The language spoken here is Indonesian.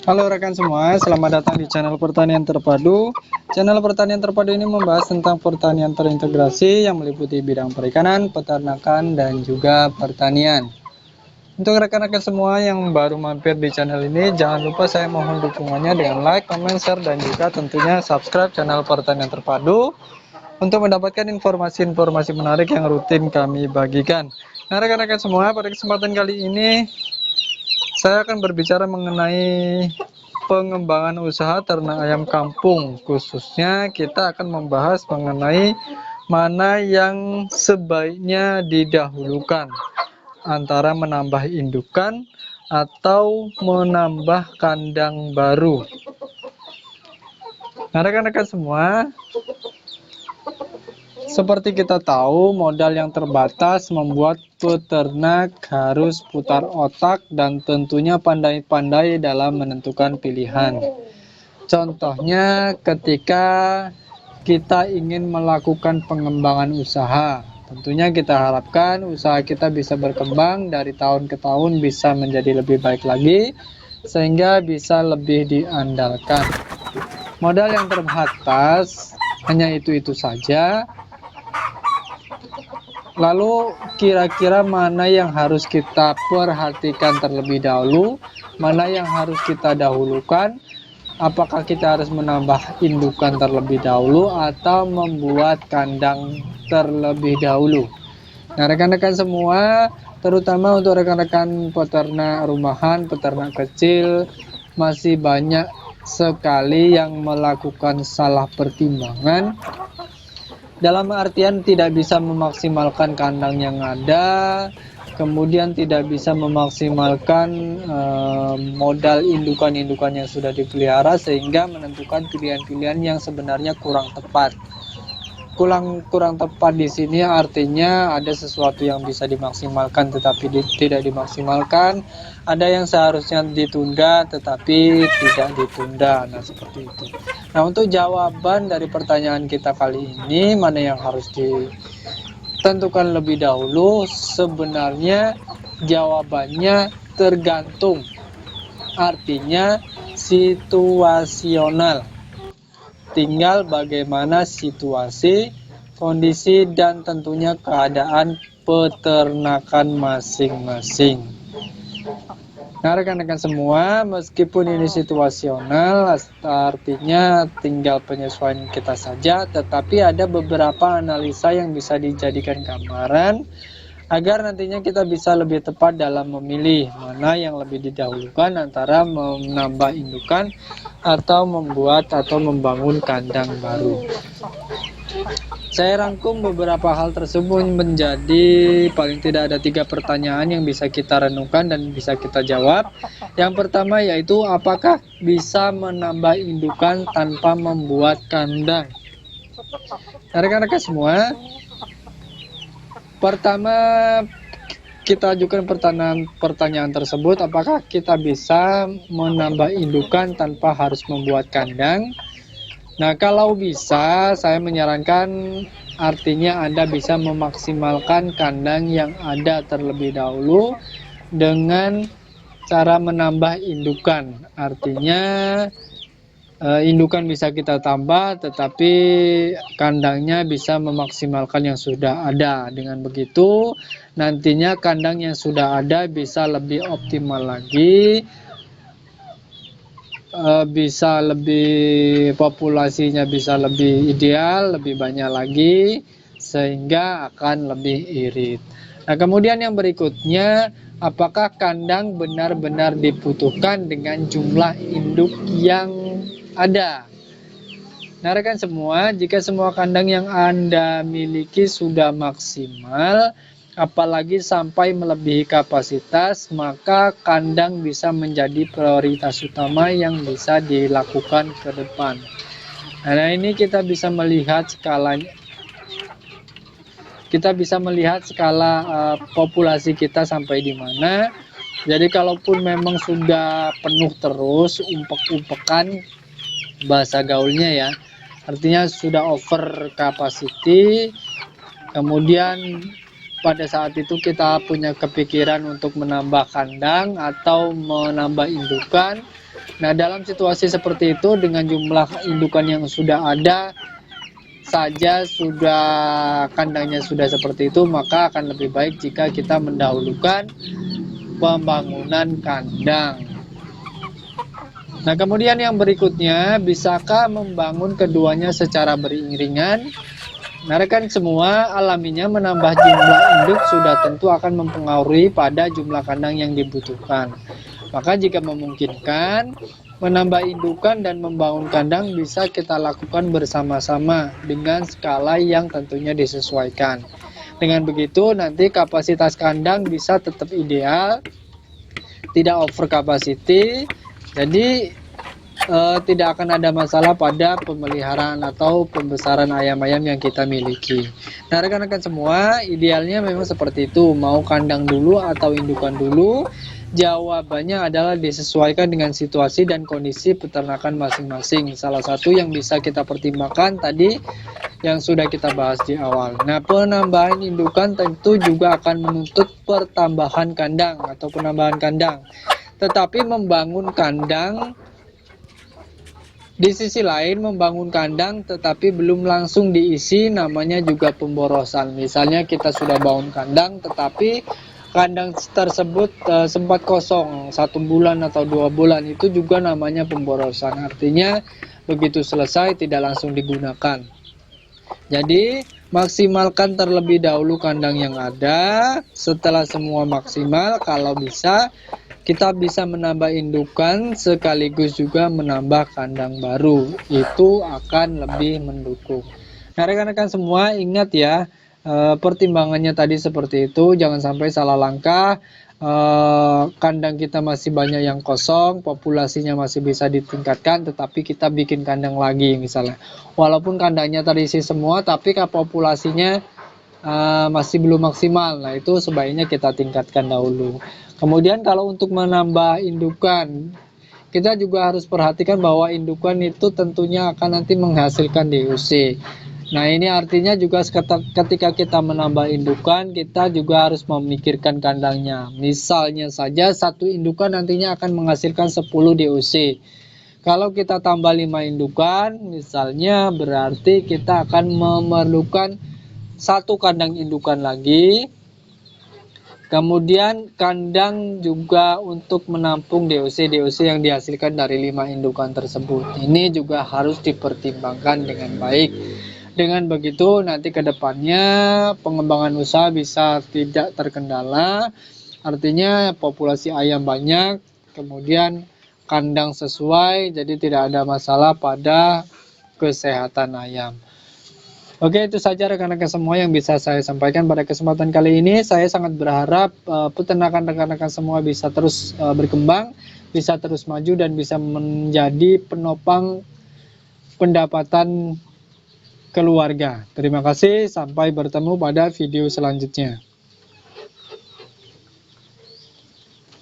Halo rekan semua, selamat datang di channel Pertanian Terpadu. Channel Pertanian Terpadu ini membahas tentang pertanian terintegrasi yang meliputi bidang perikanan, peternakan, dan juga pertanian. Untuk rekan-rekan semua yang baru mampir di channel ini, jangan lupa saya mohon dukungannya dengan like, comment, share, dan juga tentunya subscribe channel Pertanian Terpadu untuk mendapatkan informasi-informasi menarik yang rutin kami bagikan. Nah rekan-rekan semua, pada kesempatan kali ini saya akan berbicara mengenai pengembangan usaha ternak ayam kampung. Khususnya kita akan membahas mengenai mana yang sebaiknya didahulukan antara menambah indukan atau menambah kandang baru. Nah rekan-rekan semua, seperti kita tahu, modal yang terbatas membuat peternak harus putar otak dan tentunya pandai-pandai dalam menentukan pilihan. Contohnya ketika kita ingin melakukan pengembangan usaha, tentunya kita harapkan usaha kita bisa berkembang dari tahun ke tahun, bisa menjadi lebih baik lagi, sehingga bisa lebih diandalkan. Modal yang terbatas hanya itu-itu saja. Lalu kira-kira mana yang harus kita perhatikan terlebih dahulu, mana yang harus kita dahulukan, apakah kita harus menambah indukan terlebih dahulu atau membuat kandang terlebih dahulu. Nah rekan-rekan semua, terutama untuk rekan-rekan peternak rumahan, peternak kecil, masih banyak sekali yang melakukan salah pertimbangan, dalam artian tidak bisa memaksimalkan kandang yang ada, kemudian tidak bisa memaksimalkan modal indukan-indukan yang sudah dipelihara, sehingga menentukan pilihan-pilihan yang sebenarnya kurang tepat. Kurang tepat di sini artinya ada sesuatu yang bisa dimaksimalkan tetapi tidak dimaksimalkan, ada yang seharusnya ditunda tetapi tidak ditunda. Nah seperti itu. Nah untuk jawaban dari pertanyaan kita kali ini, mana yang harus ditentukan lebih dahulu, sebenarnya jawabannya tergantung, artinya situasional. Tinggal bagaimana situasi, kondisi, dan tentunya keadaan peternakan masing-masing. Nah rekan-rekan semua, meskipun ini situasional, artinya tinggal penyesuaian kita saja, tetapi ada beberapa analisa yang bisa dijadikan gambaran agar nantinya kita bisa lebih tepat dalam memilih mana yang lebih didahulukan antara menambah indukan atau membuat atau membangun kandang baru. Saya rangkum beberapa hal tersebut menjadi paling tidak ada 3 pertanyaan yang bisa kita renungkan dan bisa kita jawab. Yang pertama yaitu apakah bisa menambah indukan tanpa membuat kandang. Nah, rekan-rekan semua, pertama kita ajukan pertanyaan tersebut, apakah kita bisa menambah indukan tanpa harus membuat kandang. Nah kalau bisa, saya menyarankan artinya Anda bisa memaksimalkan kandang yang ada terlebih dahulu dengan cara menambah indukan. Artinya indukan bisa kita tambah, tetapi kandangnya bisa memaksimalkan yang sudah ada. Dengan begitu, nantinya kandang yang sudah ada bisa lebih optimal lagi, bisa lebih, populasinya bisa lebih ideal, lebih banyak lagi, sehingga akan lebih irit. Nah, kemudian yang berikutnya, apakah kandang benar-benar dibutuhkan dengan jumlah induk yang ada? Nah rekan semua, jika semua kandang yang Anda miliki sudah maksimal, apalagi sampai melebihi kapasitas, maka kandang bisa menjadi prioritas utama yang bisa dilakukan ke depan. Nah ini kita bisa melihat skalanya. Kita bisa melihat skala populasi kita sampai di mana. Jadi kalaupun memang sudah penuh terus, umpek-umpekan bahasa gaulnya ya, artinya sudah over capacity, kemudian pada saat itu kita punya kepikiran untuk menambah kandang atau menambah indukan. Nah, dalam situasi seperti itu dengan jumlah indukan yang sudah ada saja sudah kandangnya sudah seperti itu, maka akan lebih baik jika kita mendahulukan pembangunan kandang. Nah, kemudian yang berikutnya, bisakah membangun keduanya secara beriringan? Nah, rekan semua, alaminya menambah jumlah induk sudah tentu akan mempengaruhi pada jumlah kandang yang dibutuhkan. Maka jika memungkinkan, menambah indukan dan membangun kandang bisa kita lakukan bersama-sama dengan skala yang tentunya disesuaikan. Dengan begitu, nanti kapasitas kandang bisa tetap ideal, tidak over capacity, jadi tidak akan ada masalah pada pemeliharaan atau pembesaran ayam-ayam yang kita miliki. Nah, rekan-rekan semua, idealnya memang seperti itu. Mau kandang dulu atau indukan dulu? Jawabannya adalah disesuaikan dengan situasi dan kondisi peternakan masing-masing. Salah satu yang bisa kita pertimbangkan tadi yang sudah kita bahas di awal. Nah, penambahan indukan tentu juga akan menuntut pertambahan kandang atau penambahan kandang. Tetapi membangun kandang di sisi lain, membangun kandang tetapi belum langsung diisi namanya juga pemborosan. Misalnya kita sudah bangun kandang tetapi kandang tersebut sempat kosong 1 bulan atau 2 bulan, itu juga namanya pemborosan. Artinya begitu selesai tidak langsung digunakan. Jadi maksimalkan terlebih dahulu kandang yang ada. Setelah semua maksimal, kalau bisa kita bisa menambah indukan sekaligus juga menambah kandang baru. Itu akan lebih mendukung. Nah, rekan-rekan semua ingat ya, pertimbangannya tadi seperti itu. Jangan sampai salah langkah. Kandang kita masih banyak yang kosong, populasinya masih bisa ditingkatkan, tetapi kita bikin kandang lagi misalnya. Walaupun kandangnya terisi semua, tapi populasinya masih belum maksimal. Nah, itu sebaiknya kita tingkatkan dahulu. Kemudian kalau untuk menambah indukan, kita juga harus perhatikan bahwa indukan itu tentunya akan nanti menghasilkan DOC. Nah, ini artinya juga ketika kita menambah indukan, kita juga harus memikirkan kandangnya. Misalnya saja satu indukan nantinya akan menghasilkan 10 DOC. Kalau kita tambah 5 indukan, misalnya berarti kita akan memerlukan 1 kandang indukan lagi. Kemudian kandang juga untuk menampung DOC yang dihasilkan dari 5 indukan tersebut. Ini juga harus dipertimbangkan dengan baik. Dengan begitu nanti ke depannya pengembangan usaha bisa tidak terkendala. Artinya populasi ayam banyak, kemudian kandang sesuai, jadi tidak ada masalah pada kesehatan ayam. Oke, itu saja rekan-rekan semua yang bisa saya sampaikan pada kesempatan kali ini. Saya sangat berharap peternakan rekan-rekan semua bisa terus berkembang, bisa terus maju dan bisa menjadi penopang pendapatan keluarga. Terima kasih, sampai bertemu pada video selanjutnya.